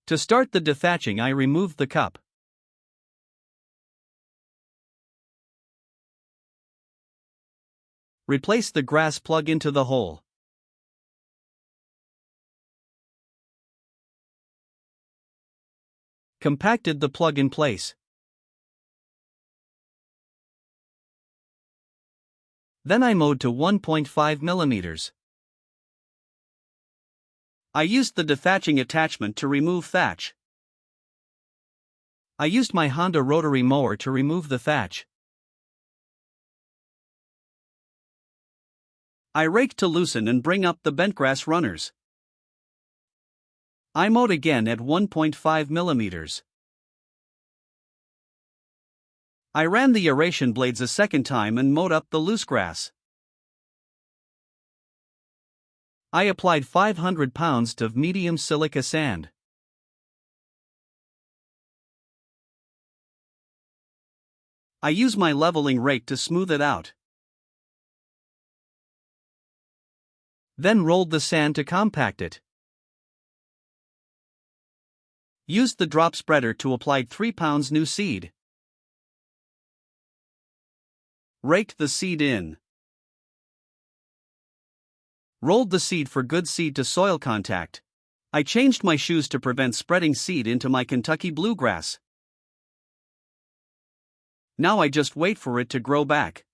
To start the dethatching, I removed the cup. Replace the grass plug into the hole. Compacted the plug in place. Then I mowed to 1.5 mm. I used the dethatching attachment to remove thatch. I used my Honda rotary mower to remove the thatch. I raked to loosen and bring up the bentgrass runners. I mowed again at 1.5 mm. I ran the aeration blades a second time and mowed up the loose grass. I applied 500 pounds of medium silica sand. I use my leveling rake to smooth it out. Then rolled the sand to compact it. Used the drop spreader to apply 3 pounds new seed. Raked the seed in. Rolled the seed for good seed to soil contact. I changed my shoes to prevent spreading seed into my Kentucky bluegrass. Now I just wait for it to grow back.